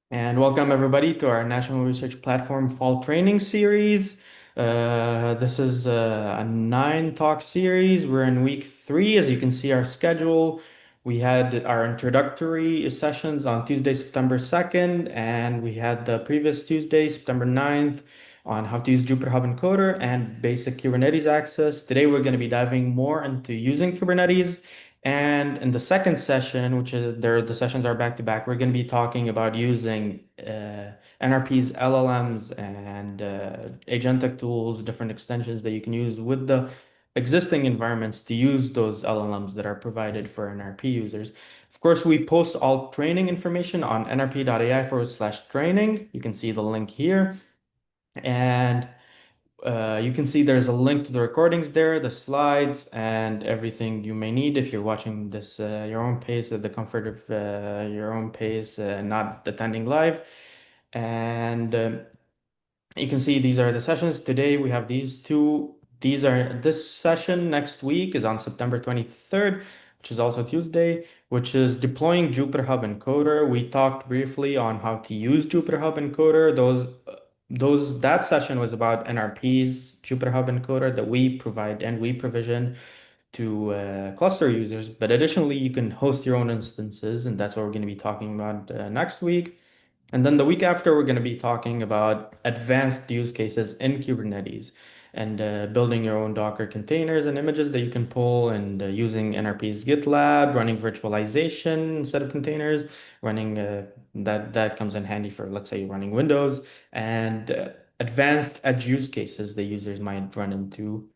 And welcome everybody to our National Research Platform Fall Training series. This is a nine talk series. We're in week three. As you can see, our schedule. We had our introductory sessions on Tuesday, September 2nd, and we had the previous Tuesday, September 9th, on how to use Jupyter Hub Encoder and basic Kubernetes access. Today, we're going to be diving more into using Kubernetes. And in the second session, which is there, the sessions are back to back, we're going to be talking about using NRP's LLMs and agentic tools, different extensions that you can use with the existing environments to use those LLMs that are provided for NRP users. Of course, we post all training information on nrp.ai/training. You can see the link here. And you can see there's a link to the recordings there, the slides, and everything you may need if you're watching this your own pace at the comfort of your own pace, not attending live. And you can see these are the sessions. Today we have these two. This session next week is on September 23rd, which is also Tuesday, which is deploying Jupyter Hub Encoder. We talked briefly on how to use Jupyter Hub Encoder. That session was about NRP's Jupyter Hub Encoder that we provide and we provision to cluster users. But additionally, you can host your own instances, and that's what we're going to be talking about next week. And then the week after, we're going to be talking about advanced use cases in Kubernetes and building your own Docker containers and images that you can pull and using NRP's GitLab, running virtualization instead of containers, running that comes in handy for, let's say, running Windows and advanced edge use cases that users might run into.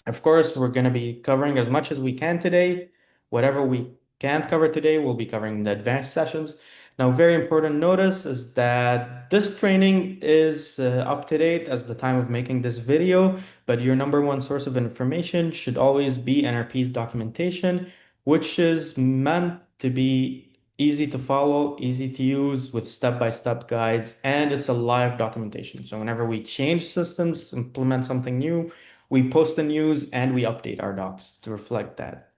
Of course, we're going to be covering as much as we can today. Whatever we can't cover today, we'll be covering in the advanced sessions. Now, very important notice is that this training is up to date as the time of making this video, but your number one source of information should always be NRP's documentation, which is meant to be easy to follow, easy to use with step-by-step guides, and it's a live documentation. So whenever we change systems, implement something new, we post the news and we update our docs to reflect that.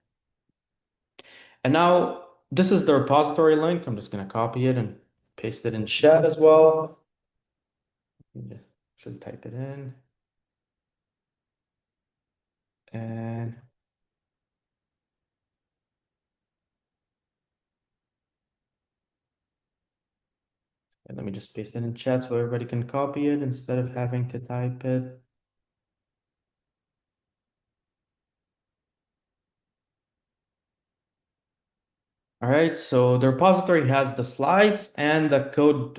And now this is the repository link. I'm just going to copy it and paste it in chat as well. Should type it in. And let me just paste it in chat so everybody can copy it instead of having to type it. All right, so the repository has the slides and the code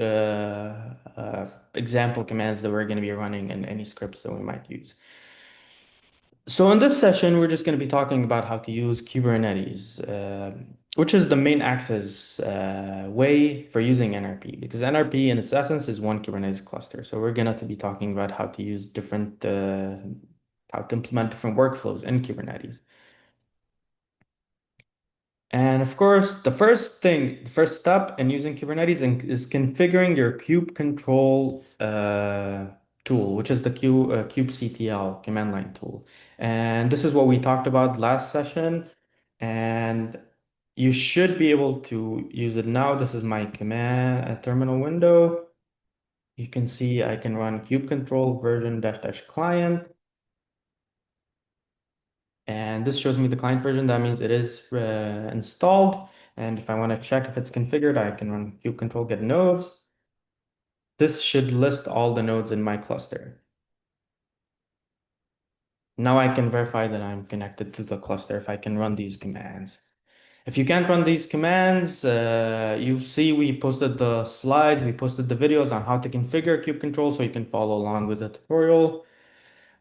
example commands that we're going to be running and any scripts that we might use. So in this session, we're just going to be talking about how to use Kubernetes, which is the main access way for using NRP, because NRP in its essence is one Kubernetes cluster. So we're going to be talking about how to use how to implement different workflows in Kubernetes. And of course, the first step in using Kubernetes is configuring your kubectl tool, which is the kubectl command line tool. And this is what we talked about last session. And you should be able to use it now. This is my command terminal window. You can see I can run kubectl version dash dash client. And this shows me the client version. That means it is installed. And if I want to check if it's configured, I can run kubectl get nodes. This should list all the nodes in my cluster. Now I can verify that I'm connected to the cluster if I can run these commands. If you can't run these commands, you see we posted the slides, we posted the videos on how to configure kubectl so you can follow along with the tutorial.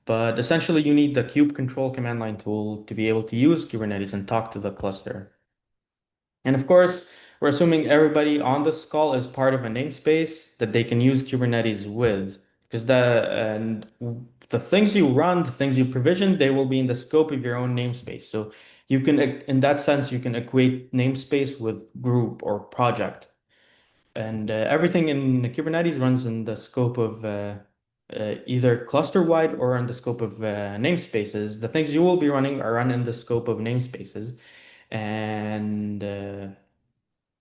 But essentially, you need the kubectl command line tool to be able to use Kubernetes and talk to the cluster. And of course, we're assuming everybody on this call is part of a namespace that they can use Kubernetes with. Because the things you run, the things you provision, they will be in the scope of your own namespace. So you can, in that sense, you can equate namespace with group or project. And everything in Kubernetes runs in the scope of either cluster-wide or in the scope of namespaces. The things you will be running are run in the scope of namespaces. And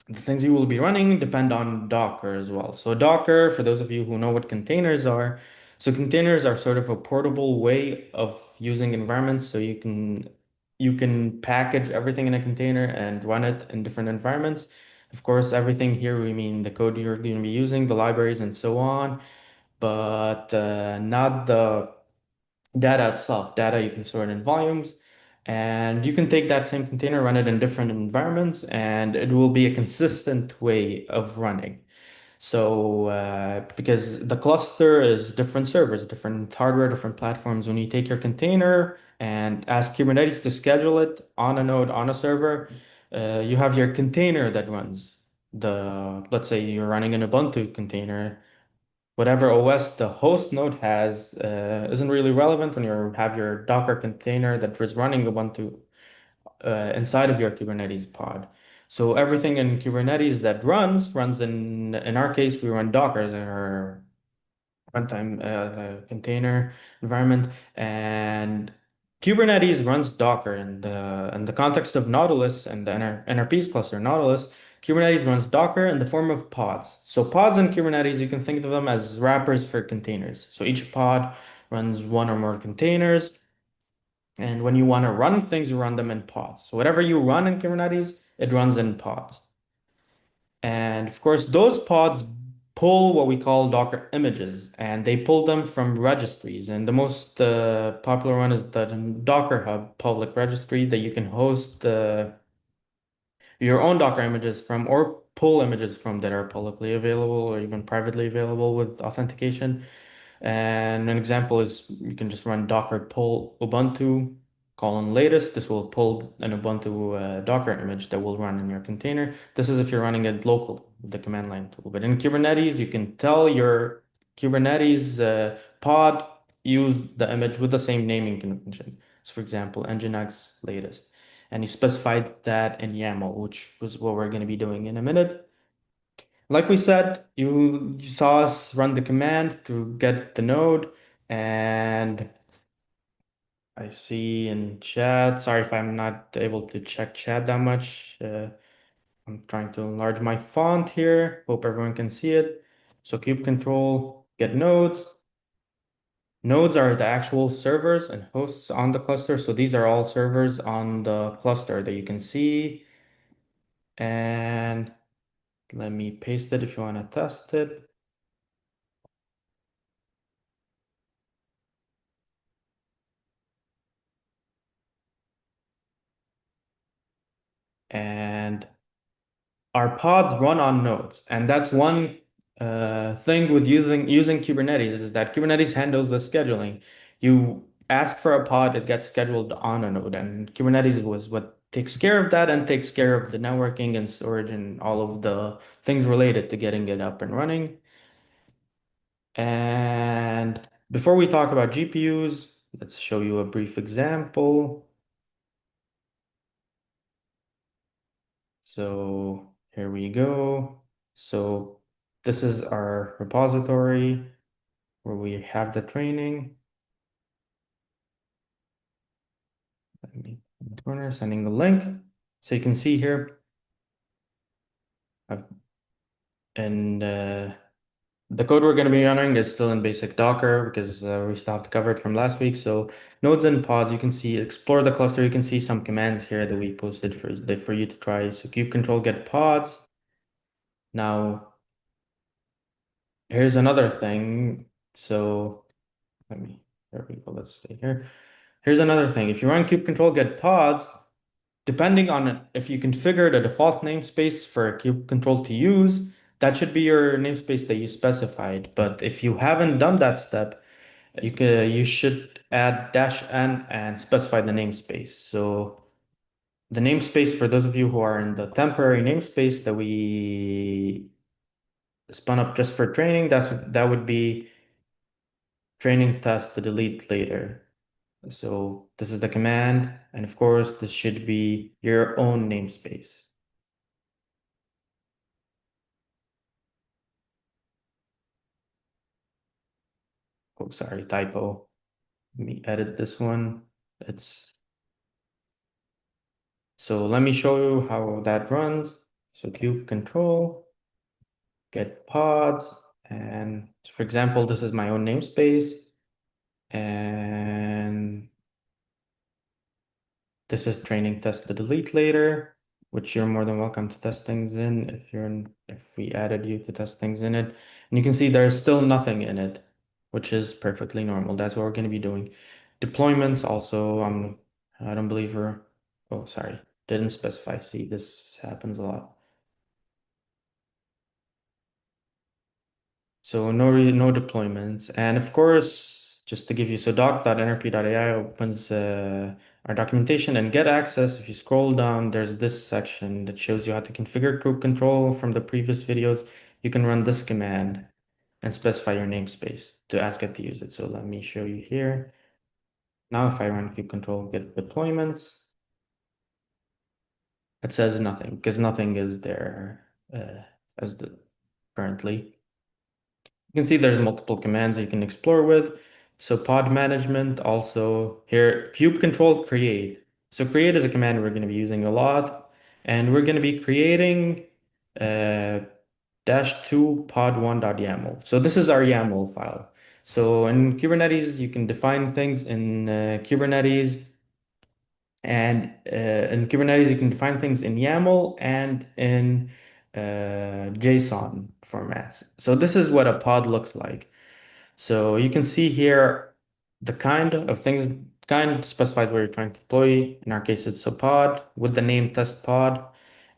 The things you will be running depend on Docker as well. So Docker, for those of you who know what containers are, so containers are sort of a portable way of using environments. So you can package everything in a container and run it in different environments. Of course, everything here we mean the code you're going to be using, the libraries, and so on, but not the data itself. Data you can store it in volumes, and you can take that same container, run it in different environments, and it will be a consistent way of running. So, because the cluster is different servers, different hardware, different platforms. When you take your container and ask Kubernetes to schedule it on a node on a server, you have your container that runs let's say you're running an Ubuntu container. Whatever OS the host node has isn't really relevant when you have your Docker container that is running Ubuntu inside of your Kubernetes pod. So everything in Kubernetes that runs in our case, we run Docker as our runtime container environment, and Kubernetes runs Docker in the context of Nautilus and the NRP's cluster Nautilus. Kubernetes runs Docker in the form of pods. So pods in Kubernetes, you can think of them as wrappers for containers. So each pod runs one or more containers. And when you want to run things, you run them in pods. So whatever you run in Kubernetes, it runs in pods. And of course, those pods pull what we call Docker images, and they pull them from registries. And the most popular one is the Docker Hub public registry that you can host your own Docker images from or pull images from that are publicly available or even privately available with authentication. And an example is you can just run docker pull Ubuntu colon latest. This will pull an Ubuntu Docker image that will run in your container. This is if you're running it local with the command line tool. But in Kubernetes, you can tell your Kubernetes pod use the image with the same naming convention. So for example, nginx latest. And you specified that in YAML, which was what we're going to be doing in a minute. Like we said, you saw us run the command to get the node, and I see in chat, sorry if I'm not able to check chat that much. I'm trying to enlarge my font here. Hope everyone can see it. So kubectl get nodes. Nodes are the actual servers and hosts on the cluster. So these are all servers on the cluster that you can see. And let me paste it if you want to test it. And our pods run on nodes, and that's one thing with using Kubernetes is that Kubernetes handles the scheduling. You ask for a pod, it gets scheduled on a node, and Kubernetes was what takes care of that and takes care of the networking and storage and all of the things related to getting it up and running. And before we talk about GPUs, let's show you a brief example. So here we go. So this is our repository where we have the training. Let me in the corner sending the link. So you can see here, I've, and the code we're going to be running is still in basic Docker because we still have to cover it from last week. So nodes and pods, you can see explore the cluster. You can see some commands here that we posted for you to try. So kubectl get pods. Now here's another thing. So there we go. Let's stay here. Here's another thing. If you run kubectl get pods, depending on if you configure the default namespace for kubectl to use, that should be your namespace that you specified. But if you haven't done that step, you should add -n and specify the namespace. So the namespace for those of you who are in the temporary namespace that we spun up just for training, that would be training test to delete later. So this is the command, and of course, this should be your own namespace. Oh, sorry, typo. Let me edit this one. It's so let me show you how that runs. So kube control, get pods, and for example, this is my own namespace, and this is training test the delete later, which you're more than welcome to test things in if we added you to test things in it. And you can see there's still nothing in it, which is perfectly normal. That's what we're going to be doing. Deployments also, I don't believe we're, oh, sorry, didn't specify. See, this happens a lot. So no deployments. And of course, just to give you, so doc.nrp.ai opens our documentation and get access. If you scroll down, there's this section that shows you how to configure group control from the previous videos. You can run this command and specify your namespace to ask it to use it. So let me show you here. Now if I run group control get deployments, it says nothing because nothing is there as the currently. You can see there's multiple commands you can explore with. So pod management, also here, cube control create. So create is a command we're going to be using a lot, and we're going to be creating uh, -2 pod1.yaml. So this is our YAML file. So in Kubernetes, you can define things Kubernetes, and in Kubernetes, you can define things in YAML and in JSON formats. So this is what a pod looks like. So you can see here the kind of things, kind specifies where you're trying to deploy. In our case, it's a pod with the name test pod.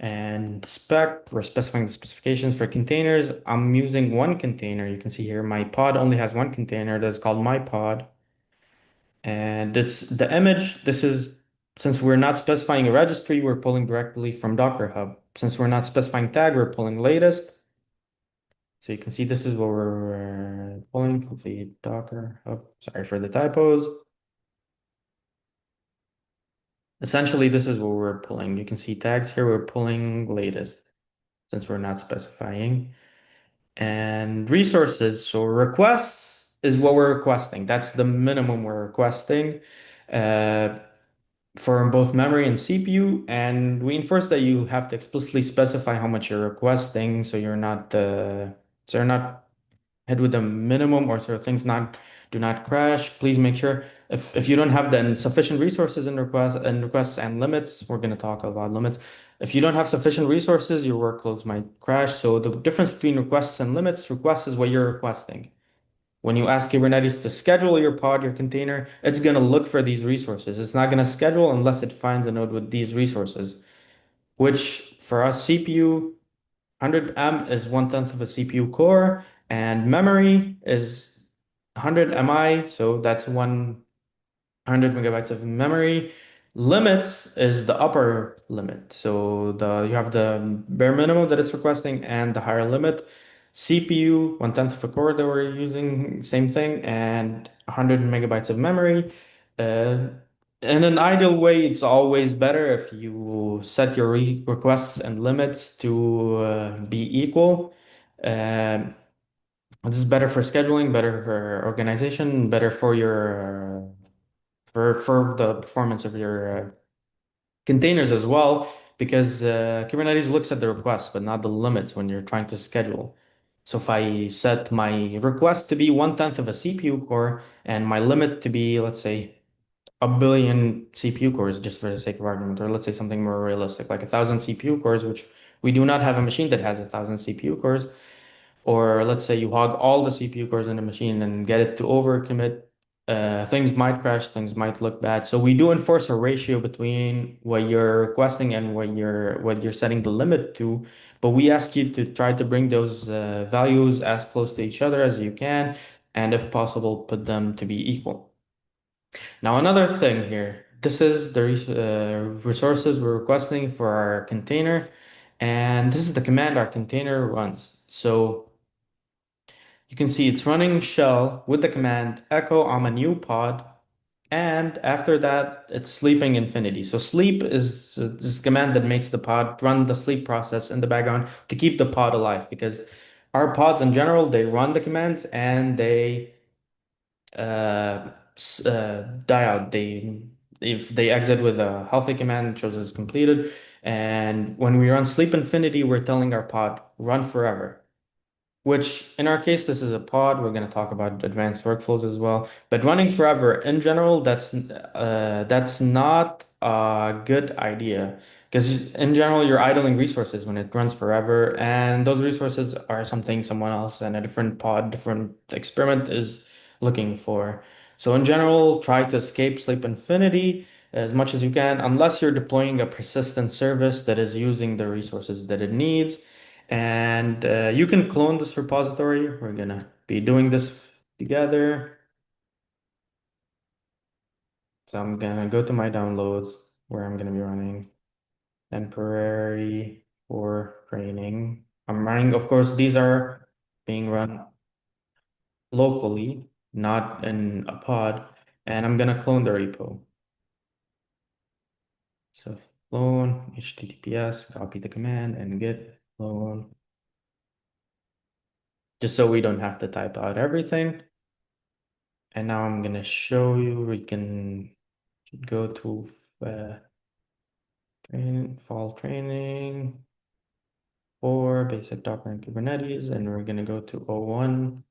And spec, we're specifying the specifications for containers. I'm using one container. You can see here my pod only has one container that's called my pod. And it's the image. This is, since we're not specifying a registry, we're pulling directly from Docker Hub. Since we're not specifying tag, we're pulling latest. So you can see this is what we're pulling. Complete Docker Hub. Sorry for the typos. Essentially, this is what we're pulling. You can see tags here. We're pulling latest since we're not specifying. And resources. So requests is what we're requesting. That's the minimum we're requesting. Uh, for both memory and CPU, and we enforce that you have to explicitly specify how much you're requesting, so you're not hit with the minimum, or so things not do not crash. Please make sure if you don't have the sufficient resources in requests and limits, we're going to talk about limits. If you don't have sufficient resources, your workloads might crash. So the difference between requests and limits, requests is what you're requesting. When you ask Kubernetes to schedule your pod, your container, it's going to look for these resources. It's not going to schedule unless it finds a node with these resources, which for us, CPU, 100 M is 1/10 of a CPU core, and memory is 100 MI, so that's 100 megabytes of memory. Limits is the upper limit. So you have the bare minimum that it's requesting and the higher limit. CPU, 1/10 of a core that we're using, same thing, and 100 megabytes of memory. Uh, in an ideal way, it's always better if you set your requests and limits to be equal. Um, this is better for scheduling, better for organization, better for your for the performance of your containers as well, because Kubernetes looks at the requests, but not the limits when you're trying to schedule. So if I set my request to be 1/10 of a CPU core and my limit to be, let's say, a billion CPU cores, just for the sake of argument, or let's say something more realistic, like 1,000 CPU cores, which we do not have a machine that has 1,000 CPU cores. Or let's say you hog all the CPU cores in the machine and get it to overcommit, things might crash, things might look bad. So we do enforce a ratio between what you're requesting and what you're setting the limit to. But we ask you to try to bring those values as close to each other as you can, and if possible, put them to be equal. Now, another thing here, this is the resources we're requesting for our container, and this is the command our container runs. So you can see it's running shell with the command echo I'm a new pod, and after that it's sleeping infinity. So sleep is this command that makes the pod run the sleep process in the background to keep the pod alive, because our pods in general, they run the commands and they die out. If they exit with a healthy command, it shows it's completed. And when we run sleep infinity, we're telling our pod run forever. Which in our case, this is a pod. We're going to talk about advanced workflows as well. But running forever in general, that's not a good idea because in general, you're idling resources when it runs forever, and those resources are something someone else and a different pod, different experiment is looking for. So in general, try to escape sleep infinity as much as you can, unless you're deploying a persistent service that is using the resources that it needs. And you can clone this repository. We're gonna be doing this together. So I'm gonna go to my downloads where I'm gonna be running temporary for training. I'm running, of course, these are being run locally, not in a pod. And I'm gonna clone the repo. So clone, HTTPS, copy the command and git clone, just so we don't have to type out everything. And now I'm gonna show you, we can go to fall training for basic Docker and Kubernetes, and we're gonna go to O1,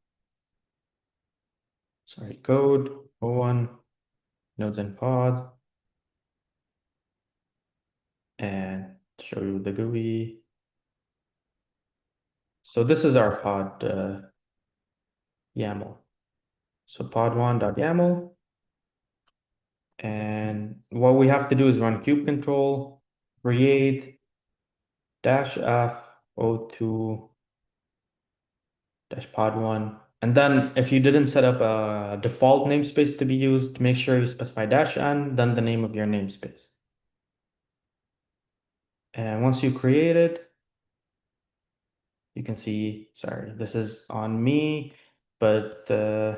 sorry, code, O1, nodes and pod, and show you the GUI. So this is our pod YAML. So pod1.yaml, and what we have to do is run kubectl, create -f o2 dash pod one. And then if you didn't set up a default namespace to be used, make sure you specify -n, then the name of your namespace. And once you create it, you can see, sorry, this is on me, but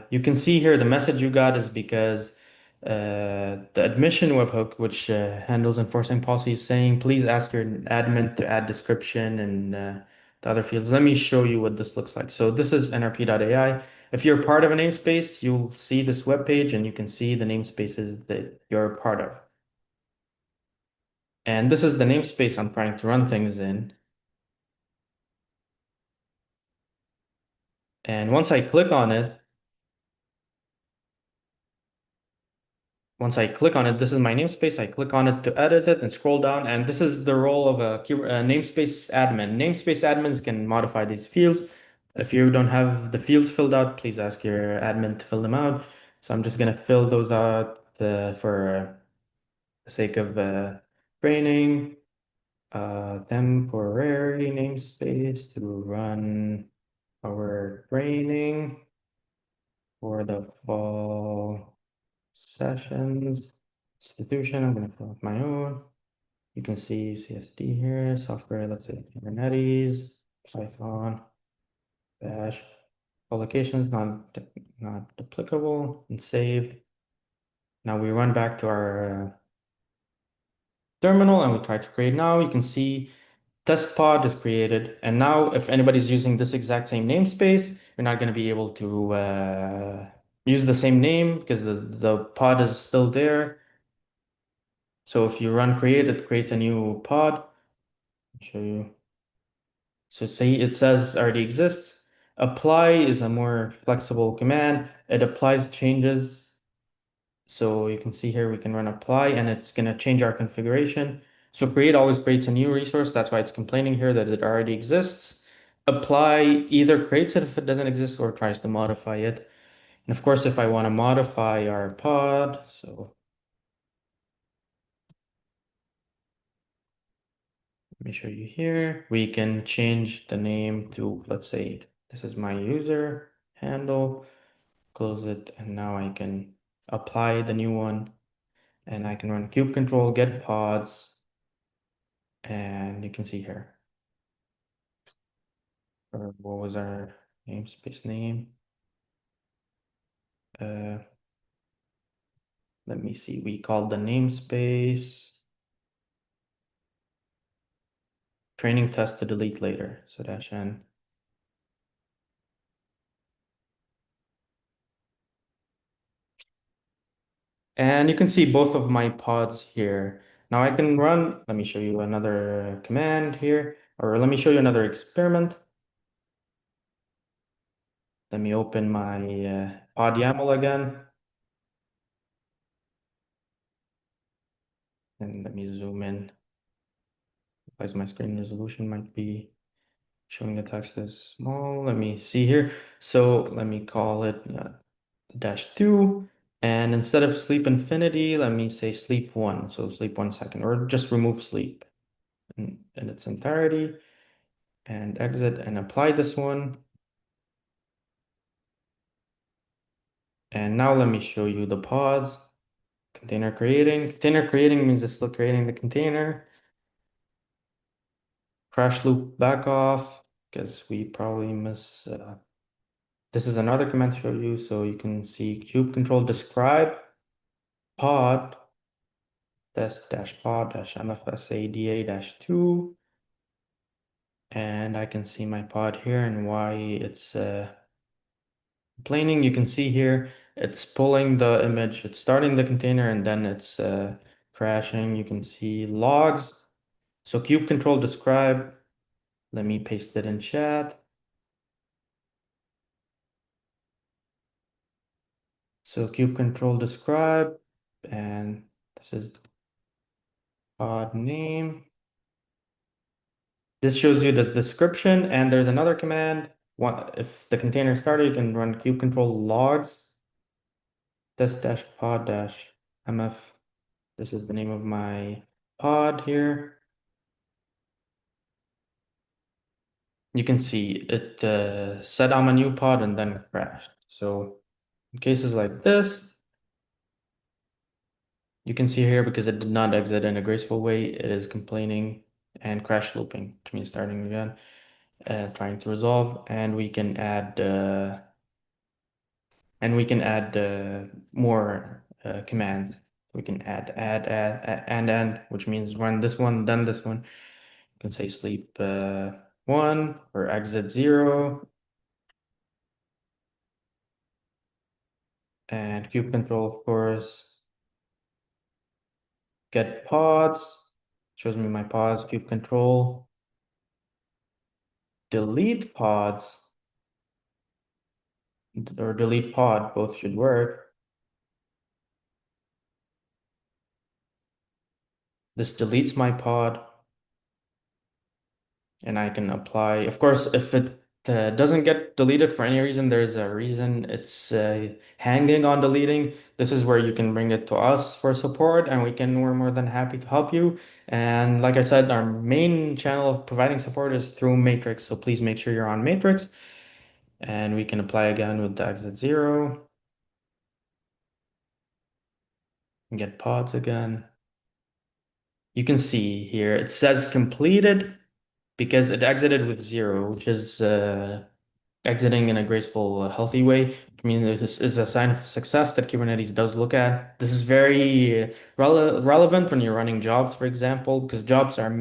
you can see here the message you got is because the admission webhook, which handles enforcing policies, saying please ask your admin to add description and the other fields. Let me show you what this looks like. So this is nrp.ai. If you're part of a namespace, you'll see this web page and you can see the namespaces that you're part of. And this is the namespace I'm trying to run things in. And once I click on it, this is my namespace. I click on it to edit it and scroll down, and this is the role of a namespace admin. Namespace admins can modify these fields. If you don't have the fields filled out, please ask your admin to fill them out. So I'm just gonna fill those out for the sake of training. Temporary namespace to run our training for the fall sessions. Institution, I'm gonna fill out my own. You can see CSD here, software, let's say Kubernetes, Python, Bash. Allocations not applicable, and save. Now we run back to our terminal and we try to create now. You can see test pod is created. And now if anybody's using this exact same namespace, you're not going to be able to use the same name because the pod is still there. So if you run create, it creates a new pod. I'll show you. So say it says already exists. Apply is a more flexible command. It applies changes. So you can see here we can run apply and it's going to change our configuration. So create always creates a new resource. That's why it's complaining here that it already exists. Apply either creates it if it doesn't exist or tries to modify it. And of course, if I want to modify our pod, so let me show you here. We can change the name to, let's say, this is my user handle, close it, and now I can apply the new one. And I can run kubectl, get pods, and you can see here, or what was our namespace name? Uh, Let me see, we called the namespace training test to delete later, so -n. And you can see both of my pods here. Now I can run, let me show you another command here, or let me show you another experiment. Let me open my pod YAML again, and let me zoom in. Otherwise, my screen resolution might be showing the text as small. Let me see here. So let me call it -2. And instead of sleep infinity, let me say sleep 1. So sleep 1 second, or just remove sleep in its entirety and exit and apply this one. And now let me show you the pods. Container creating. Container creating means it's still creating the container. Crash loop back off, because we probably miss. This is another command to show you, so you can see kubectl describe pod test dash pod dash mfsada dash 2, and I can see my pod here and why it's complaining. You can see here it's pulling the image, it's starting the container, and then it's crashing. You can see logs. So kubectl describe. Let me paste it in chat. So kubectl describe, and this is pod name. This shows you the description, and there's another command. If the container started, you can run kubectl logs test dash pod dash mf. This is the name of my pod here. You can see it said I'm a new pod and then crashed. So in cases like this, you can see here because it did not exit in a graceful way, it is complaining and crash looping, which means starting again, trying to resolve, and we can add more commands. We can add, which means run this one, then this one. You can say sleep 1 or exit 0, and kubectl, of course, get pods, shows me my pods, kubectl, delete pods, or delete pod, both should work. This deletes my pod, and I can apply. Of course, if it doesn't get deleted for any reason, there's a reason it's hanging on deleting. This is where you can bring it to us for support, and we're more than happy to help you. And like I said, our main channel of providing support is through Matrix, so please make sure you're on Matrix, and we can apply again with the exit 0 and get pods again. You can see here it says completed because it exited with 0, which is exiting in a graceful, healthy way. I mean, this is a sign of success that Kubernetes does look at. This is very relevant when you're running jobs, for example, because jobs and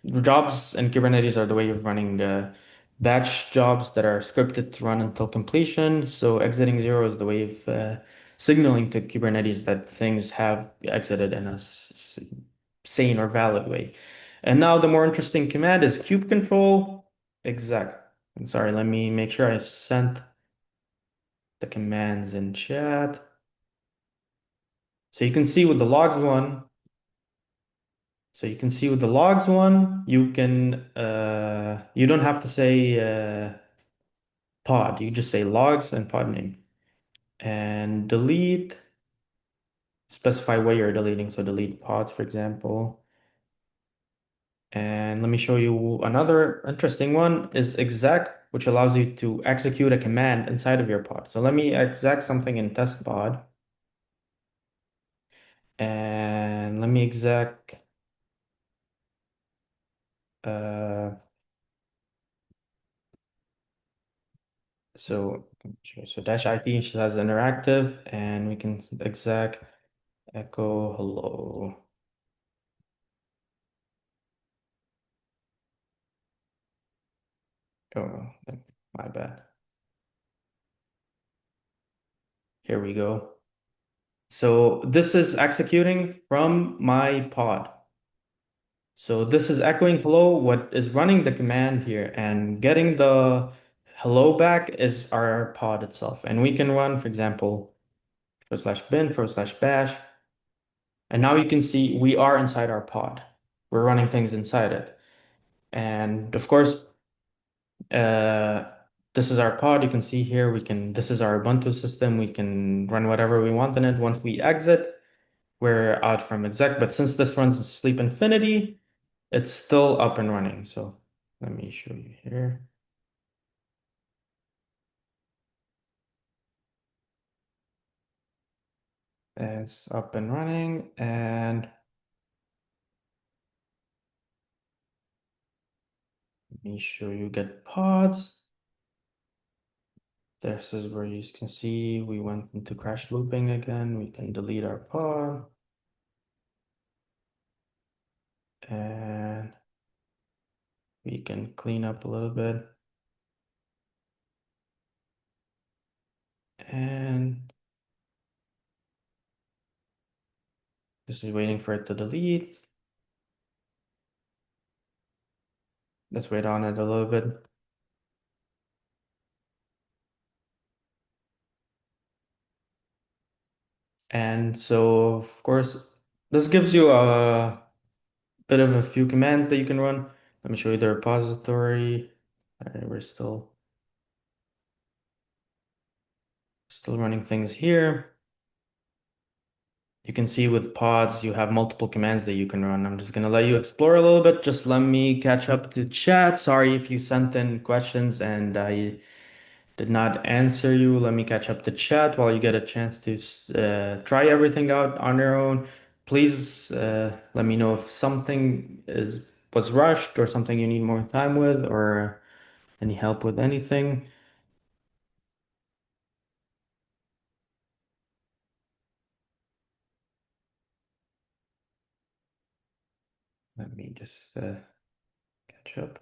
Kubernetes are the way of running batch jobs that are scripted to run until completion. So exiting 0 is the way of signaling to Kubernetes that things have exited in a sane or valid way. And now the more interesting command is kubectl exec. I'm sorry, let me make sure I sent the commands in chat. So you can see with the logs one, you don't have to say pod. You just say logs and pod name. And delete, specify where you're deleting. So delete pods, for example. And let me show you another interesting one is exec, which allows you to execute a command inside of your pod. So let me exec something in test pod. And let me exec uh so so dash IT has interactive, and we can exec echo hello. Oh, my bad. Here we go. So this is executing from my pod. So this is echoing hello, what is running the command here, and getting the hello back is our pod itself. And we can run, for example, /bin/bash. And now you can see we are inside our pod. We're running things inside it. And of course, uh, this is our pod. You can see here, this is our Ubuntu system. We can run whatever we want in it. Once we exit, we're out from exec. But since this runs sleep infinity, it's still up and running. So let me show you here. It's up and running. And let me show you get pods. This is where you can see we went into crash looping again. We can delete our pod. And we can clean up a little bit. And this is waiting for it to delete. Let's wait on it a little bit. And so, of course, this gives you a bit of a few commands that you can run. Let me show you the repository. We're still running things here. You can see with pods, you have multiple commands that you can run. I'm just gonna let you explore a little bit. Just let me catch up to chat. Sorry if you sent in questions and I did not answer you. Let me catch up the chat while you get a chance to try everything out on your own. Please let me know if something was rushed or something you need more time with or any help with anything. Let me just catch up.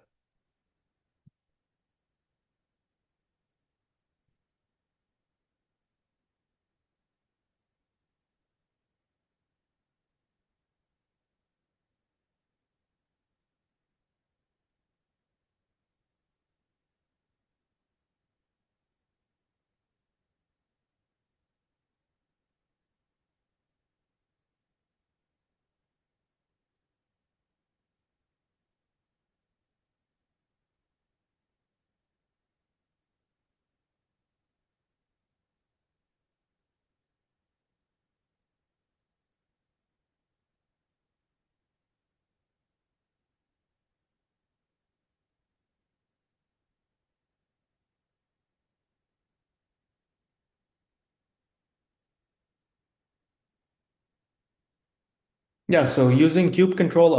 Yeah, so using kubectl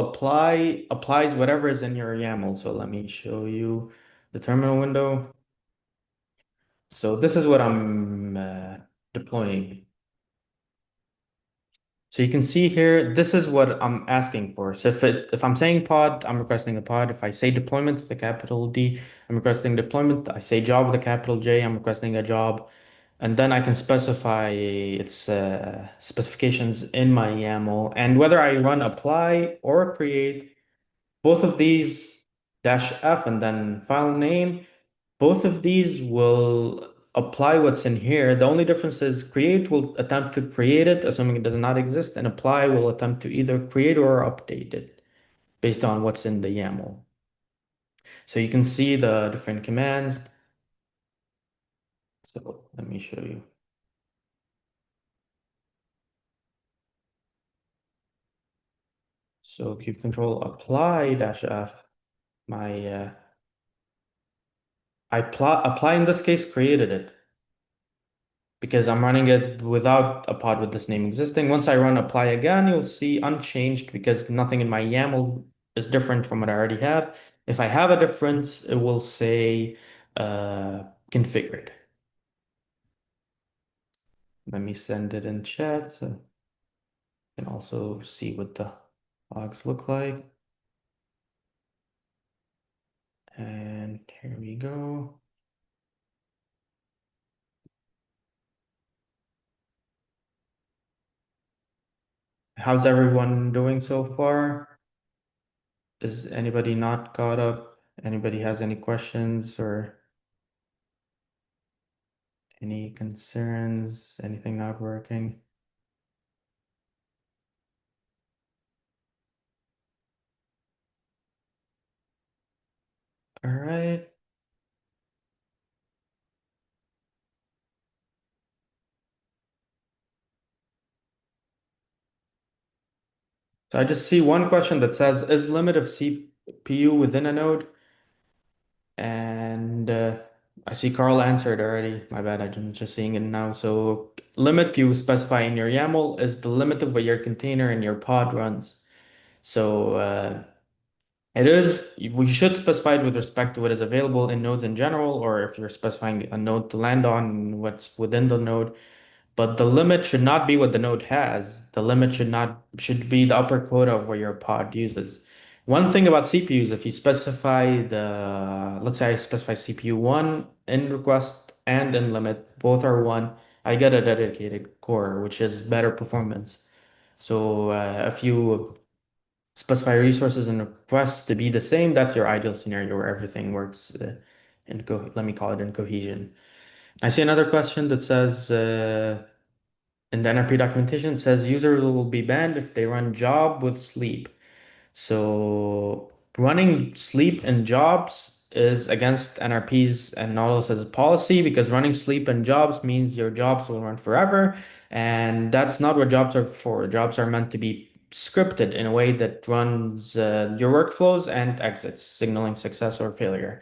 applies whatever is in your YAML. So let me show you the terminal window. So this is what I'm deploying. So you can see here, this is what I'm asking for. So if I'm saying pod, I'm requesting a pod. If I say deployment with a capital D, I'm requesting deployment. I say job with a capital J, I'm requesting a job. And then I can specify its specifications in my YAML. And whether I run apply or create, both of these -f and then file name, both of these will apply what's in here. The only difference is create will attempt to create it, assuming it does not exist, and apply will attempt to either create or update it based on what's in the YAML. So you can see the different commands. So let me show you. So kubectl apply -f, my apply in this case created it, because I'm running it without a pod with this name existing. Once I run apply again, you'll see unchanged because nothing in my YAML is different from what I already have. If I have a difference, it will say configured. Let me send it in chat so you can also see what the logs look like. And here we go. how's everyone doing so far? Is anybody not caught up? Anybody has any questions or any concerns? Anything not working? All right. So I just see one question that says, is limit of CPU within a node? And I see Carl answered already. My bad, I'm just seeing it now. So limit you specify in your YAML is the limit of what your container and your pod runs. So it is, we should specify it with respect to what is available in nodes in general, or if you're specifying a node to land on, what's within the node. But the limit should not be what the node has. The limit should be the upper quota of what your pod uses. One thing about CPUs, if you specify let's say I specify CPU one in request and in limit, both are one, I get a dedicated core, which is better performance. So if you specify resources and requests to be the same, that's your ideal scenario where everything works let me call it in cohesion. I see another question that says, in the NRP documentation, it says users will be banned if they run job with sleep. So running sleep in jobs is against NRP's and Nautilus's policy because running sleep in jobs means your jobs will run forever, and that's not what jobs are for. Jobs are meant to be scripted in a way that runs your workflows and exits, signaling success or failure.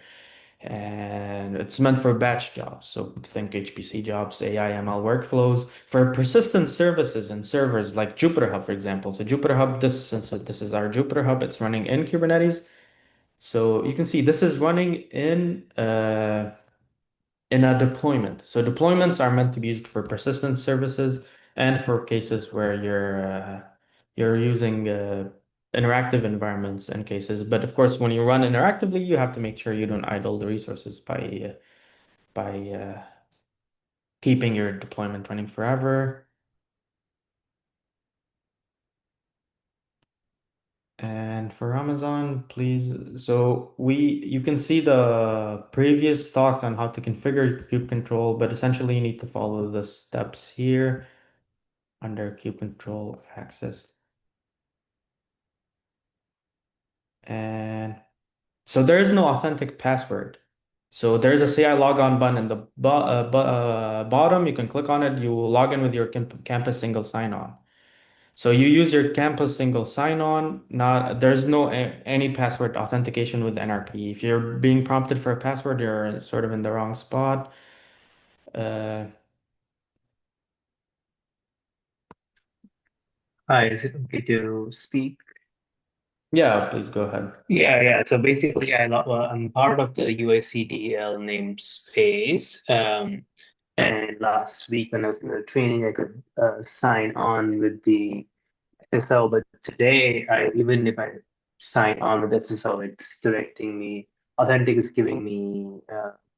And it's meant for batch jobs. So think HPC jobs, AI, ML workflows for persistent services and servers like Jupyter Hub, for example. So Jupyter Hub, since this is our Jupyter Hub, it's running in Kubernetes. So you can see this is running in a deployment. So deployments are meant to be used for persistent services and for cases where you're using interactive environments and cases. But of course, when you run interactively, you have to make sure you don't idle the resources by keeping your deployment running forever. And for Amazon, please. So you can see the previous talks on how to configure kubectl, but essentially you need to follow the steps here under kubectl access. And so there is no authentic password. So there's a CI logon button in the bottom. You can click on it. You will log in with your campus single sign-on. So you use your campus single sign-on. Not there's no any password authentication with NRP. If you're being prompted for a password, you're sort of in the wrong spot. Uh, Hi, is it okay to speak? yeah, please go ahead. Yeah. So basically, I'm part of the UICDL namespace. And last week when I was in the training, I could sign on with the SSL. But today, even if I sign on with SSL, it's directing me. Authentic is giving me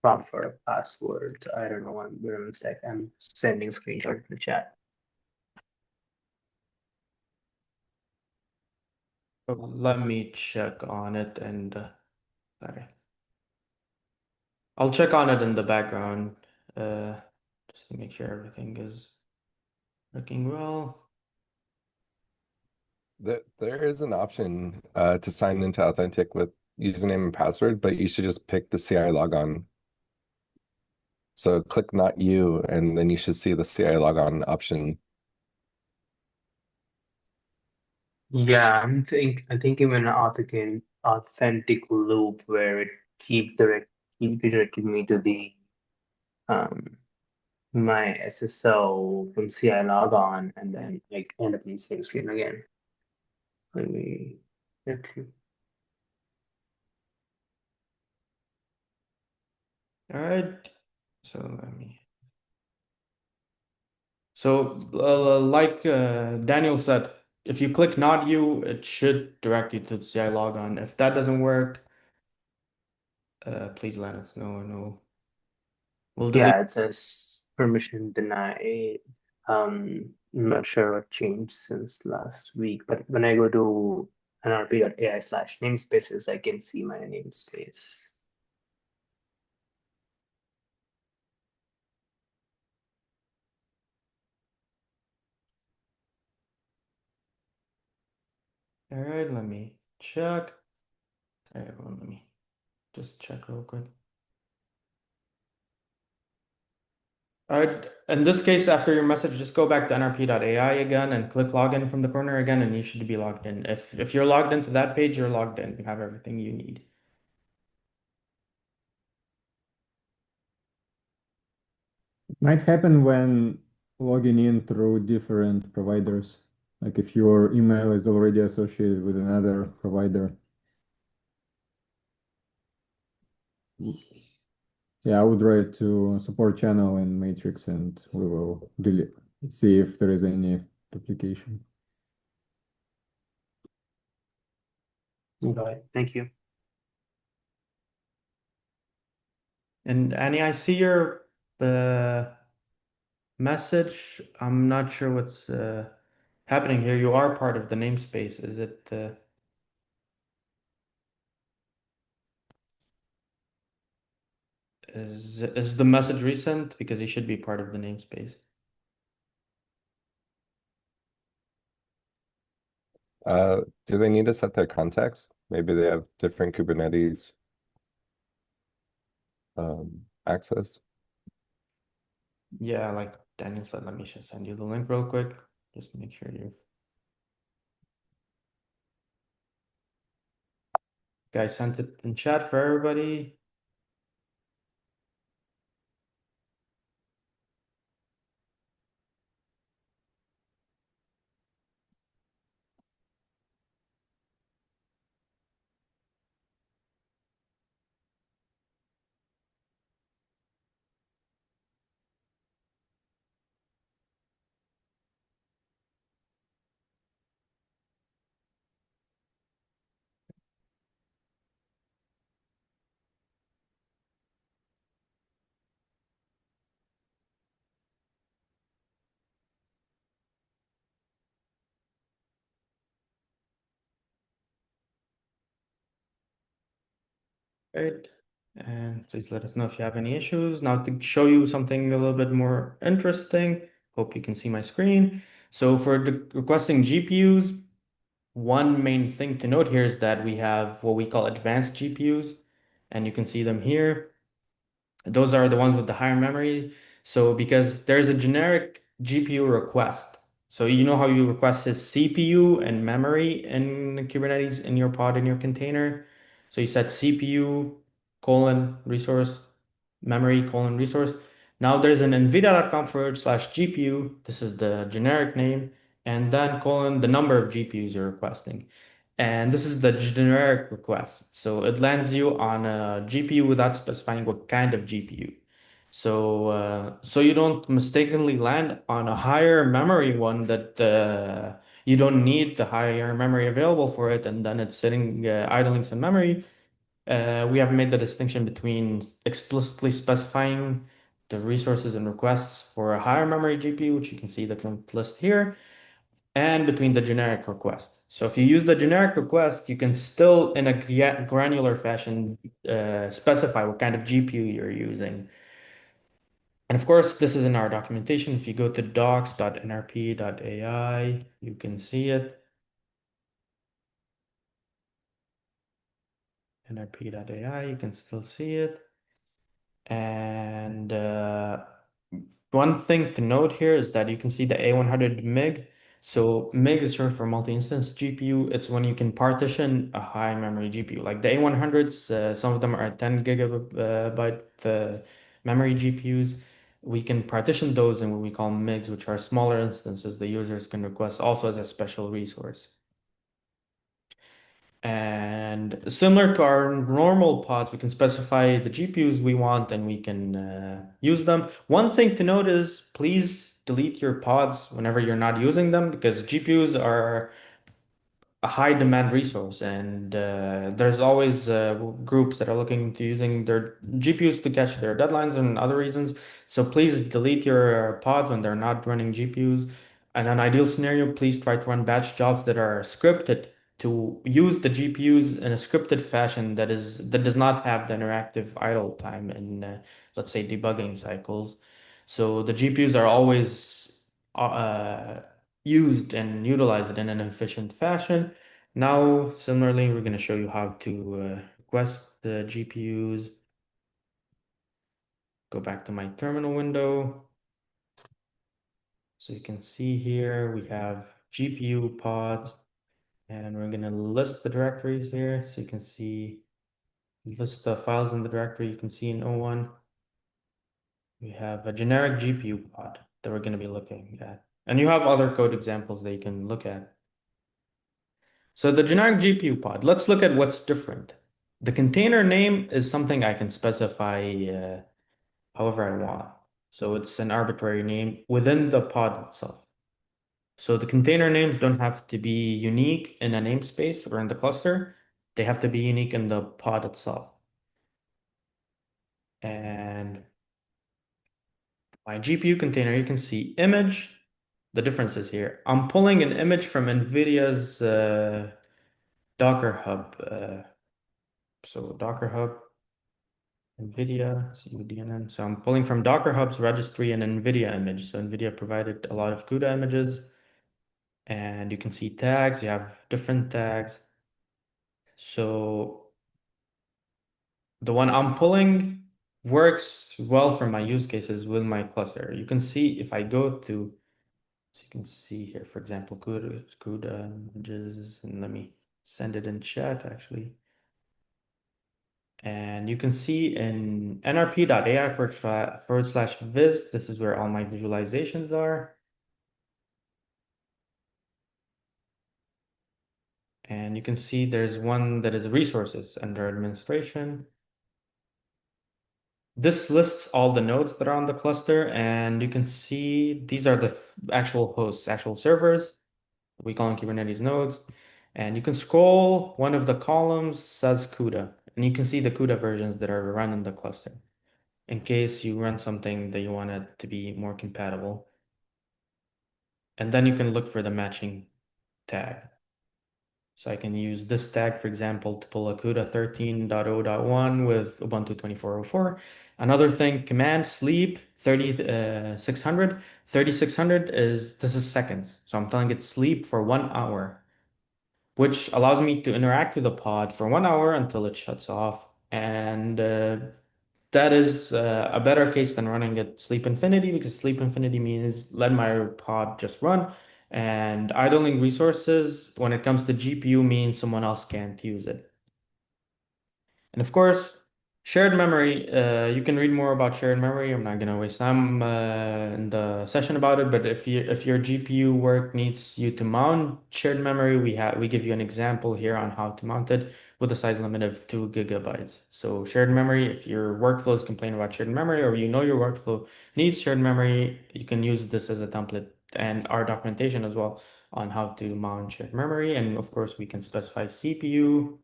prompt for a password. So I don't know. Wait a sec. I'm sending screenshot in the chat. Let me check on it and sorry. I'll check on it in the background, uh, just to make sure everything is working well. There is an option to sign into Authentic with username and password, but you should just pick the CI logon. So click not you, and then you should see the CI logon option. Yeah, I'm thinking of an authentic loop where it keep directing me to the um my SSO from CI log on and then like end up in the same screen again. Let me okay. All right. So like Daniel said, if you click not you, it should direct you to the CI logon. If that doesn't work, please let us know and we'll delete. Yeah, it says permission denied. I'm not sure what changed since last week, but when I go to nrp.ai/namespaces, I can see my namespace. All right, let me check. All right, everyone, let me just check real quick. All right, in this case, after your message, just go back to nrp.ai again and click login from the corner again, and you should be logged in. If you're logged into that page, you're logged in. You have everything you need. Might happen when logging in through different providers. Like if your email is already associated with another provider. Yeah, I would write to support channel in Matrix and we will delete, see if there is any duplication. Got it. Thank you. And Annie, I see your message. I'm not sure what's happening here. You are part of the namespace. Is it is the message recent? Because you should be part of the namespace. Do they need to set their context? Maybe they have different Kubernetes access. Yeah, like Daniel said, let me just send you the link real quick. Just make sure you guys sent it in chat for everybody. Right. And please let us know if you have any issues. Now to show you something a little bit more interesting, hope you can see my screen. So for requesting GPUs, one main thing to note here is that we have what we call advanced GPUs, and you can see them here. Those are the ones with the higher memory. So because there's a generic GPU request. So you know how you request a CPU and memory in Kubernetes in your pod in your container. So you set CPU colon resource memory colon resource. Now there's an nvidia.com/GPU. This is the generic name, and then colon the number of GPUs you're requesting. And this is the generic request. So it lands you on a GPU without specifying what kind of GPU. So you don't mistakenly land on a higher memory one that you don't need the higher memory available for it, and then it's sitting idling some memory. We have made the distinction between explicitly specifying the resources and requests for a higher memory GPU, which you can see that's on the list here, and between the generic request. So if you use the generic request, you can still, in a granular fashion, specify what kind of GPU you're using. And of course, this is in our documentation. If you go to docs.nrp.ai, you can see it. nrp.ai, you can still see it. And one thing to note here is that you can see the A100 MIG. So MIG is short for multi-instance GPU. It's when you can partition a high memory GPU. Like the A100s, some of them are 10 gigabyte memory GPUs. We can partition those in what we call MIGs, which are smaller instances the users can request also as a special resource. And similar to our normal pods, we can specify the GPUs we want and we can use them. One thing to note is please delete your pods whenever you're not using them because GPUs are a high demand resource, and there's always groups that are looking into using their GPUs to catch their deadlines and other reasons. So please delete your pods when they're not running GPUs. In an ideal scenario, please try to run batch jobs that are scripted to use the GPUs in a scripted fashion that does not have the interactive idle time in let's say debugging cycles. So the GPUs are always used and utilized in an efficient fashion. Now, similarly, we're going to show you how to request the GPUs. Go back to my terminal window. So you can see here we have GPU pods, and we're going to list the directories here. So you can see, list the files in the directory you can see in O1. We have a generic GPU pod that we're going to be looking at. And you have other code examples that you can look at. So the generic GPU pod, let's look at what's different. The container name is something I can specify however I want. So it's an arbitrary name within the pod itself. So the container names don't have to be unique in a namespace or in the cluster. They have to be unique in the pod itself. And my GPU container, you can see image. The difference is here. I'm pulling an image from NVIDIA's Docker Hub. So Docker Hub, NVIDIA, CUDNN. So I'm pulling from Docker Hub's registry an NVIDIA image. So NVIDIA provided a lot of CUDA images. And you can see tags. You have different tags. So the one I'm pulling works well for my use cases with my cluster. You can see if I go to, so you can see here, for example, CUDA images, and let me send it in chat actually. And you can see in nrp.ai / viz, this is where all my visualizations are. And you can see there's one that is resources under administration. This lists all the nodes that are on the cluster, and you can see these are the actual hosts, actual servers. We call them Kubernetes nodes. And you can scroll, one of the columns says CUDA, and you can see the CUDA versions that are run in the cluster in case you run something that you want it to be more compatible. And then you can look for the matching tag. So I can use this tag, for example, to pull a CUDA 13.0.1 with Ubuntu 24.04. Another thing, command sleep 3600. 3600 this is seconds. So I'm telling it sleep for 1 hour, which allows me to interact with the pod for 1 hour until it shuts off. And that is a better case than running at sleep infinity, because sleep infinity means let my pod just run. And idling resources when it comes to GPU means someone else can't use it. And of course, shared memory, you can read more about shared memory. I'm not gonna waste time in the session about it, but if your GPU work needs you to mount shared memory, we give you an example here on how to mount it with a size limit of 2 GB. So shared memory, if your workflows complain about shared memory or you know your workflow needs shared memory, you can use this as a template and our documentation as well on how to mount shared memory. And of course, we can specify CPU,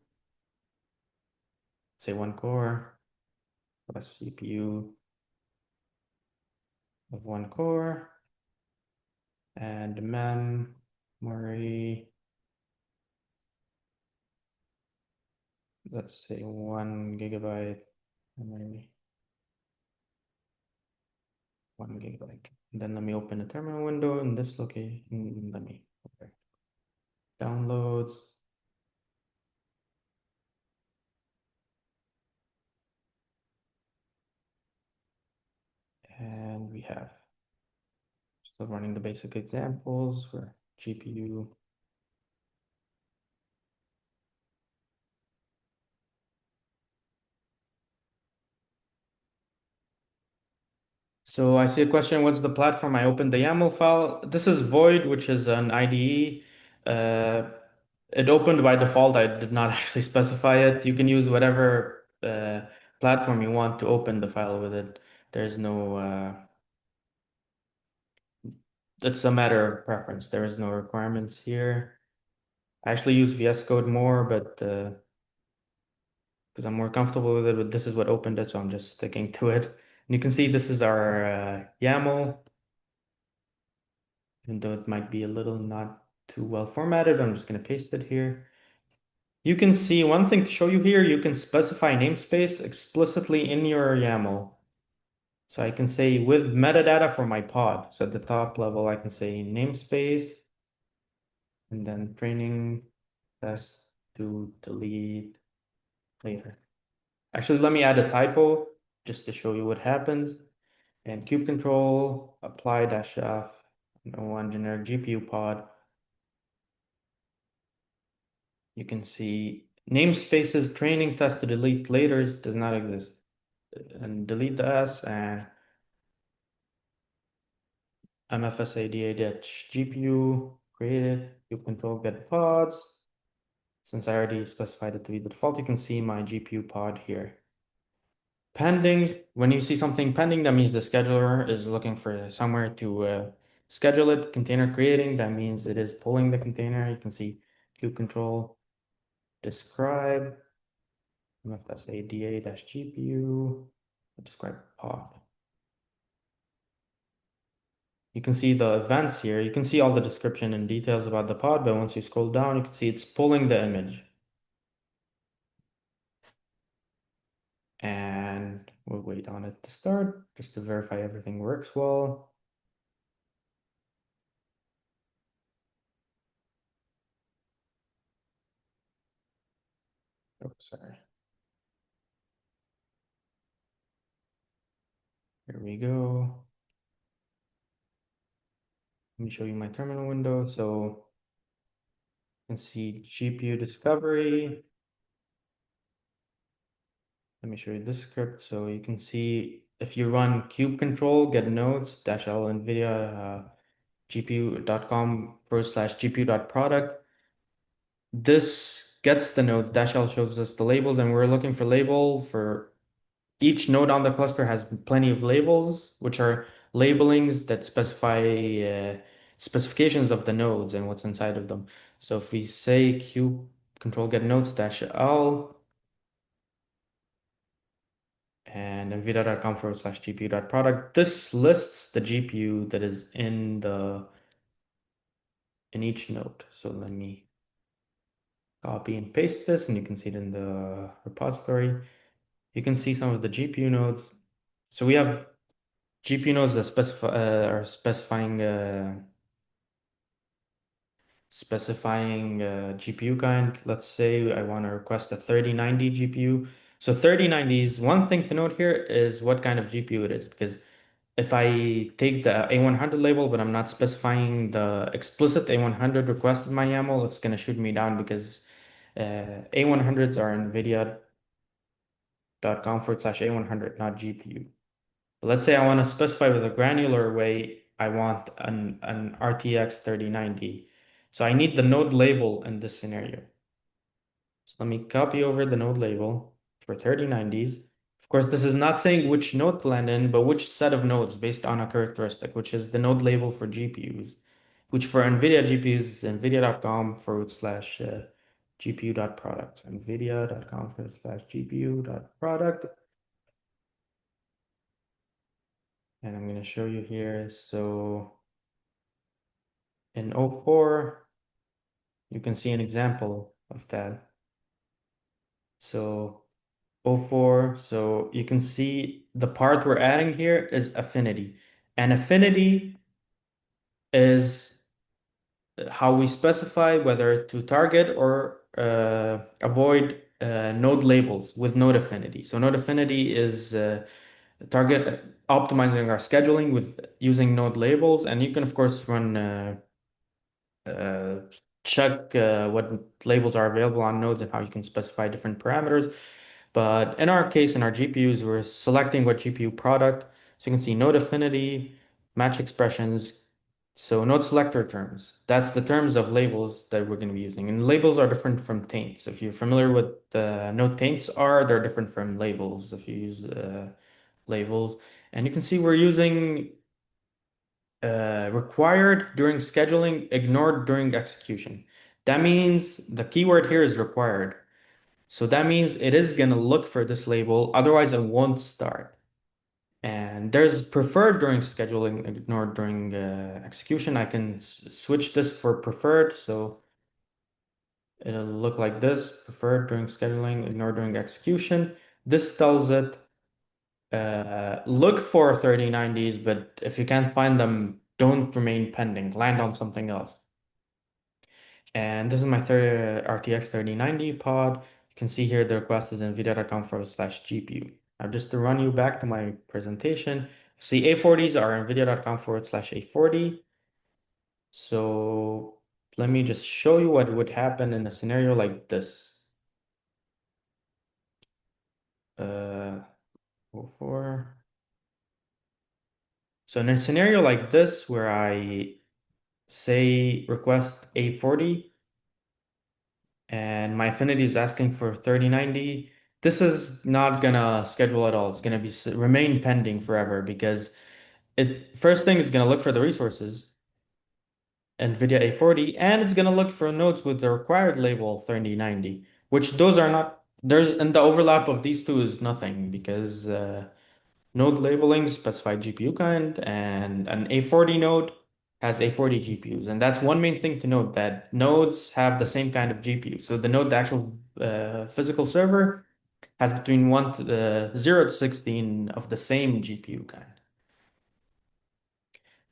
say 1 core. Plus CPU of 1 core and memory, let's say 1 GB memory, 1 GB. Then let me open a terminal window in this location. Let me okay. Downloads. And we have still running the basic examples for GPU. So I see a question, what's the platform? I opened the YAML file. This is Void, which is an IDE. It opened by default. I did not actually specify it. You can use whatever platform you want to open the file with it. There's no, it's a matter of preference. There is no requirements here. I actually use VS Code more, but because I'm more comfortable with it, but this is what opened it, so I'm just sticking to it. And you can see this is our YAML, even though it might be a little not too well formatted, I'm just going to paste it here. You can see one thing to show you here, you can specify namespace explicitly in your YAML. So I can say with metadata for my pod. So at the top level, I can say namespace and then training test to delete later. Actually, let me add a typo just to show you what happens. And kubectl apply dash f no one generic GPU pod. You can see namespaces training test to delete laters does not exist. And delete the S and mfsada-gpu created kubectl get pods. Since I already specified it to be the default, you can see my GPU pod here. Pending, when you see something pending, that means the scheduler is looking for somewhere to schedule it. Container creating, that means it is pulling the container. You can see kubectl describe mfsada-gpu describe pod. You can see the events here. You can see all the description and details about the pod, but once you scroll down, you can see it's pulling the image. And we'll wait on it to start just to verify everything works well. Oh, sorry. Here we go. Let me show you my terminal window. So you can see GPU discovery. Let me show you this script. So you can see if you run kubectl get nodes -l NVIDIA gpu.com/gpu.product. This gets the nodes. -l shows us the labels, and we're looking for label for each node on the cluster has plenty of labels, which are labelings that specify specifications of the nodes and what's inside of them. So if we say kubectl get nodes -l and nvidia.com/gpu.product, this lists the GPU that is in each node. So let me copy and paste this, and you can see it in the repository. You can see some of the GPU nodes. So we have GPU nodes that are specifying GPU kind. Let's say I want to request a 3090 GPU. So 3090s, one thing to note here is what kind of GPU it is, because if I take the A100 label, but I'm not specifying the explicit A100 request in my YAML, it's going to shoot me down because A100s are nvidia.com/A100, not GPU. But let's say I want to specify with a granular way, I want an RTX 3090. So I need the node label in this scenario. So let me copy over the node label for 3090s. Of course, this is not saying which node to land in, but which set of nodes based on a characteristic, which is the node label for GPUs, which for NVIDIA GPUs is nvidia.com/gpu.product, nvidia.com/gpu.product. And I'm going to show you here. So in O4, you can see an example of that. So O4, so you can see the part we're adding here is affinity. And affinity is how we specify whether to target or avoid node labels with node affinity. So node affinity is target optimizing our scheduling with using node labels, and you can of course run uh, check what labels are available on nodes and how you can specify different parameters. But in our case, in our GPUs, we're selecting what GPU product. So you can see node affinity, match expressions. So node selector terms, that's the terms of labels that we're going to be using. And labels are different from taints. If you're familiar with node taints are, they're different from labels if you use labels. And you can see we're using required during scheduling, ignored during execution. That means the keyword here is required. So that means it is going to look for this label, otherwise it won't start. And there's preferred during scheduling, ignored during execution. I can switch this for preferred, so it'll look like this, preferred during scheduling, ignored during execution. This tells it, look for 3090s, but if you can't find them, don't remain pending, land on something else. And this is my RTX 3090 pod. You can see here the request is nvidia.com/GPU. Now, just to run you back to my presentation, see A40s are nvidia.com/A40. So let me just show you what would happen in a scenario like this. 04. So in a scenario like this, where I say request A40, and my affinity is asking for 3090, this is not gonna schedule at all. It's gonna be remain pending forever because it first thing it's gonna look for the resources, NVIDIA A40, and it's gonna look for nodes with the required label 3090, which those are not, there's, and the overlap of these two is nothing because node labeling specified GPU kind, and an A40 node has A40 GPUs. And that's one main thing to note, that nodes have the same kind of GPU. So the node, the actual physical server, has between 0 to 16 of the same GPU kind.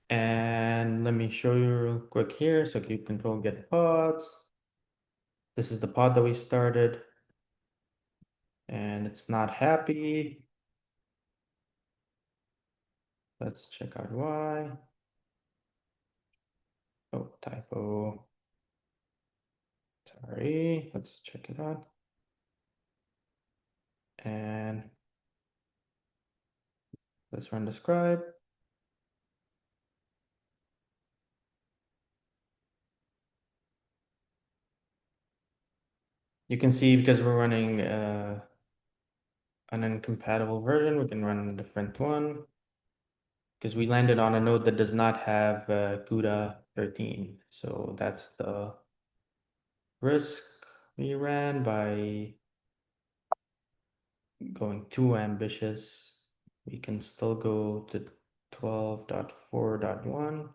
And let me show you real quick here. So keep control get pods. This is the pod that we started, and it's not happy. Let's check out why. Oh, typo. Sorry, let's check it out. And let's run the scribe. You can see because we're running an incompatible version, we can run a different one because we landed on a node that does not have CUDA 13. So that's the risk we ran by going too ambitious. We can still go to 12.4.1.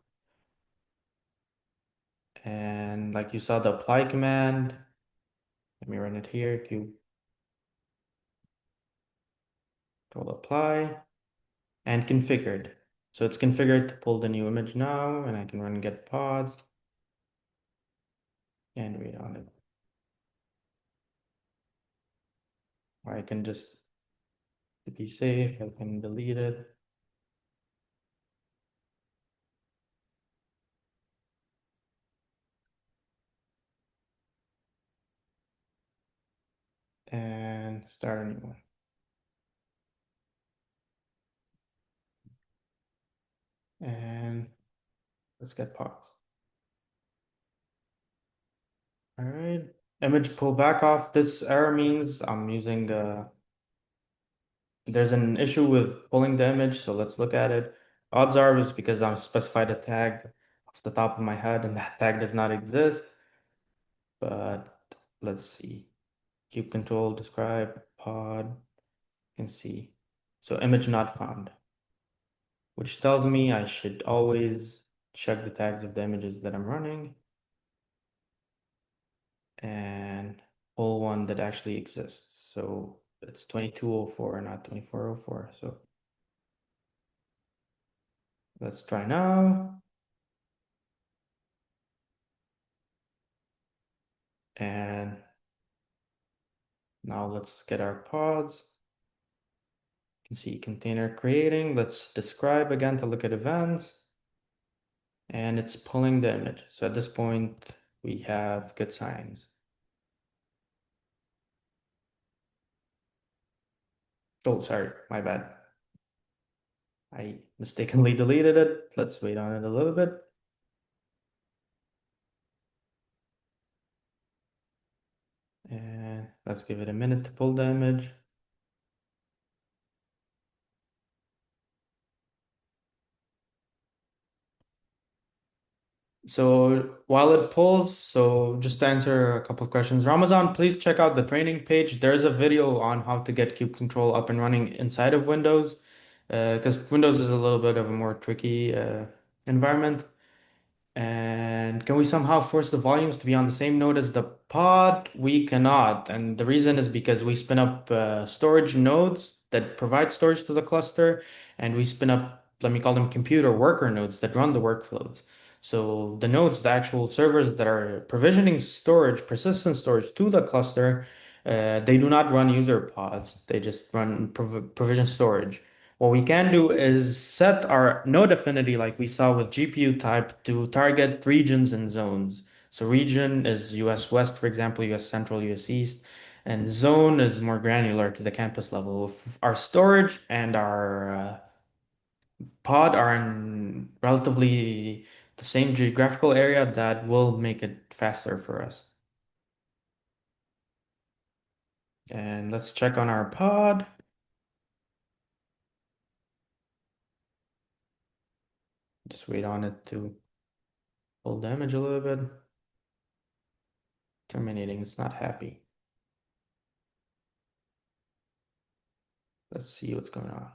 And like you saw the apply command, let me run it here, kubectl apply, and configured. So it's configured to pull the new image now, and I can run get pods and read on it. Or I can just, to be safe, I can delete it. And start a new one. And let's get pods. All right, image pull back off. This error means I'm using, there's an issue with pulling the image, so let's look at it. Odds are it's because I'm specified a tag off the top of my head and that tag does not exist. But let's see. Cube control, describe, pod, you can see. So image not found, which tells me I should always check the tags of the images that I'm running and pull one that actually exists. So it's 2204, not 2404. So let's try now. And now let's get our pods. You can see container creating. Let's describe again to look at events. And it's pulling the image. So at this point, we have good signs. Oh, sorry, my bad. I mistakenly deleted it. Let's wait on it a little bit. And let's give it a minute to pull the image. So while it pulls, so just to answer a couple of questions, Ramazan, please check out the training page. There's a video on how to get kubectl up and running inside of Windows, because Windows is a little bit of a more tricky environment. And can we somehow force the volumes to be on the same node as the pod? We cannot. And the reason is because we spin up storage nodes that provide storage to the cluster, and we spin up, let me call them computer worker nodes that run the workflows. So the nodes, the actual servers that are provisioning storage, persistent storage to the cluster, they do not run user pods. They just run provision storage. What we can do is set our node affinity like we saw with GPU type to target regions and zones. So region is US West, for example, US Central, US East, and zone is more granular to the campus level. If our storage and our pod are in relatively the same geographical area, that will make it faster for us. And let's check on our pod. Just wait on it to pull damage a little bit. Terminating, it's not happy. Let's see what's going on.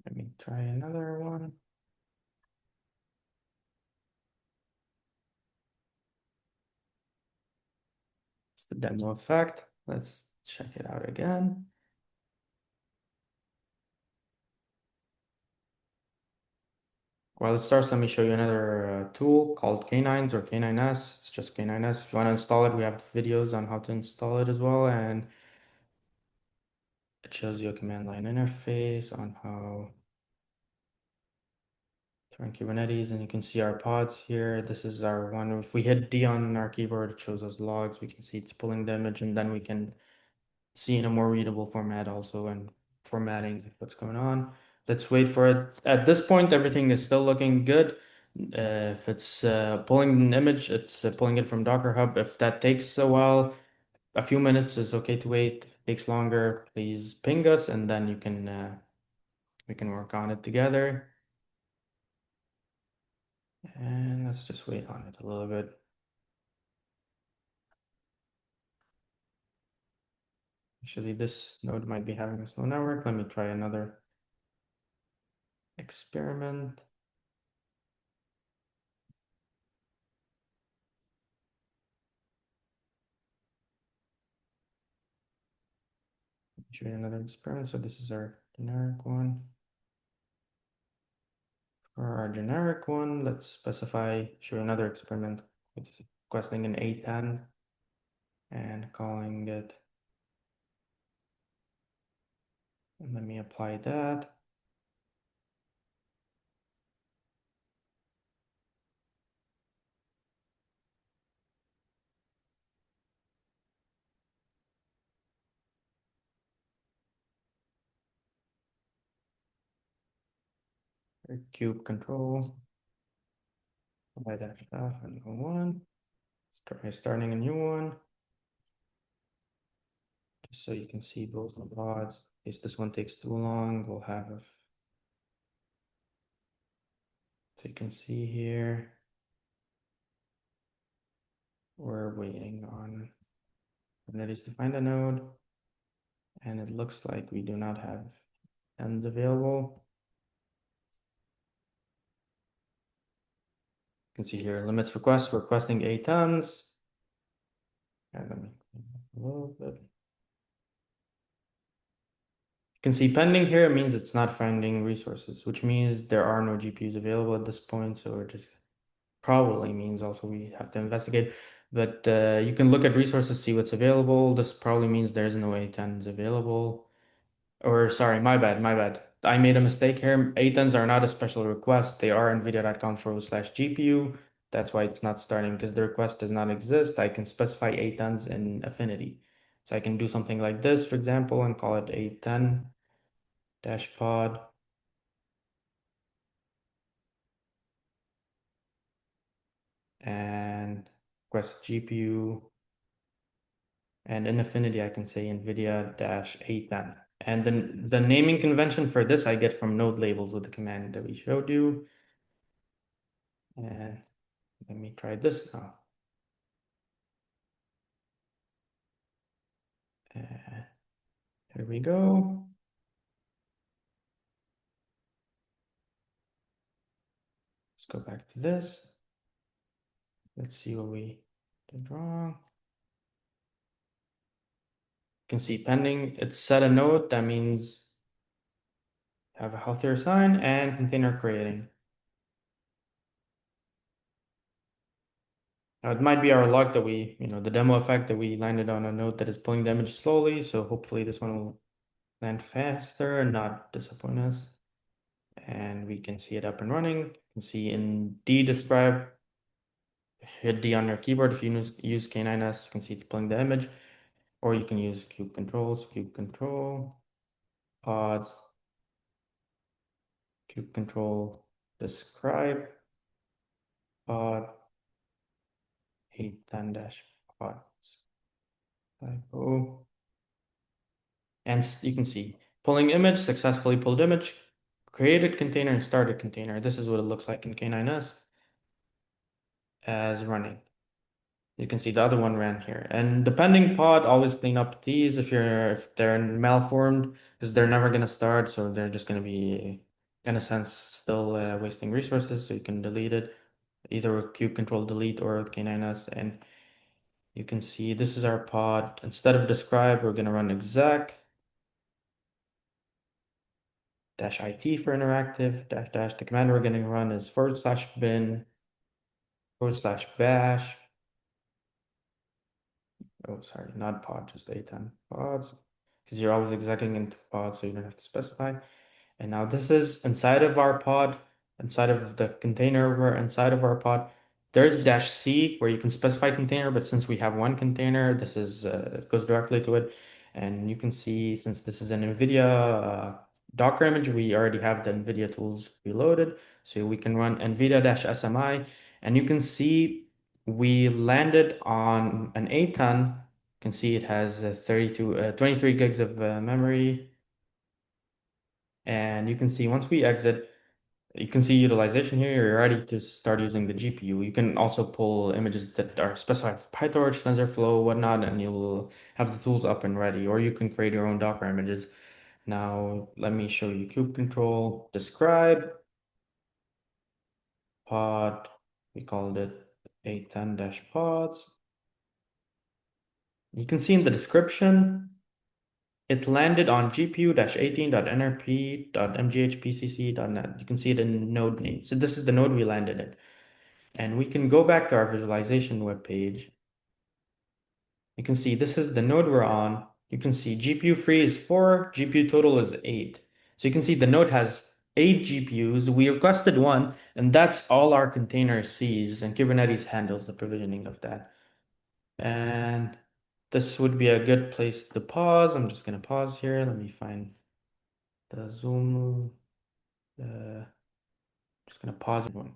Let me try another one. It's the demo effect. Let's check it out again. While it starts, let me show you another tool called K9s or K9s. It's just K9s. If you want to install it, we have videos on how to install it as well. And it shows you a command line interface on how to run Kubernetes. And you can see our pods here. This is our one. If we hit D on our keyboard, it shows us logs. We can see it's pulling the image, and then we can see in a more readable format also and formatting what's going on. Let's wait for it. At this point, everything is still looking good. If it's pulling an image, it's pulling it from Docker Hub. If that takes a while, a few minutes is okay to wait. If it takes longer, please ping us, and then we can work on it together. And let's just wait on it a little bit. Actually, this node might be having a slow network. Let me try another experiment. Show you another experiment. So this is our generic one. For our generic one, let's specify, show you another experiment with requesting an A10 and calling it. And let me apply that. Cube control. Apply that stuff and go one. Try starting a new one. Just so you can see both the pods. In case this one takes too long, we'll have a. So you can see here, we're waiting on Kubernetes to find a node, and it looks like we do not have ends available. You can see here limits requests, requesting A10s. And let me clean up a little bit. You can see pending here, it means it's not finding resources, which means there are no GPUs available at this point. So it just probably means also we have to investigate. But you can look at resources, see what's available. This probably means there's no A10s available. Or sorry, my bad, my bad. I made a mistake here. A10s are not a special request. They are nvidia.com/GPU. That's why it's not starting because the request does not exist. I can specify A10s in affinity. So I can do something like this, for example, and call it A10 dash pod. And request GPU And in Affinity, I can say NVIDIA-A10. And then the naming convention for this I get from node labels with the command that we showed you. And let me try this now. Here we go. Let's go back to this. Let's see what we did wrong. You can see pending. It's set a node. That means have a healthier sign and container creating. Now it might be our luck that we, the demo effect that we landed on a node that is pulling the image slowly. So hopefully this one will land faster and not disappoint us. And we can see it up and running. You can see in D describe, hit D on your keyboard. If you use K9S, you can see it's pulling the image. Or you can use kube control, pods, kube control, describe, pod, 810 dash pods. Typo. And you can see pulling image, successfully pulled image, created container and started container. This is what it looks like in K9S as running. You can see the other one ran here. And depending pod, always clean up these if they're malformed, because they're never gonna start, so they're just gonna be, in a sense, still wasting resources. So you can delete it, either with kube control delete or with K9S. And you can see this is our pod. Instead of describe, we're gonna run exec -IT for interactive, -- the command we're gonna run is /bin /bash. Oh, sorry, not pod, just A10 pods, because you're always execing into pods, so you don't have to specify. And now this is inside of our pod, inside of the container we're inside of our pod. There's -C where you can specify container, but since we have one container, this is it goes directly to it. And you can see since this is an NVIDIA Docker image, we already have the NVIDIA tools preloaded. So we can run NVIDIA-SMI, and you can see we landed on an A10. You can see it has 23 gigs of memory. And you can see once we exit, you can see utilization here. You're ready to start using the GPU. You can also pull images that are specified for PyTorch, TensorFlow, whatnot, and you'll have the tools up and ready. Or you can create your own Docker images. Now, let me show you kube control, describe, pod. We called it A10-pods. You can see in the description, it landed on GPU-18.nrp.mghpcc.net. You can see it in node name. So this is the node we landed in. And we can go back to our visualization web page. You can see this is the node we're on. You can see GPU free is 4, GPU total is 8. So you can see the node has 8 GPUs. We requested one, and that's all our container sees, and Kubernetes handles the provisioning of that. And this would be a good place to pause. I'm just going to pause here. Let me find the Zoom. Just going to pause one.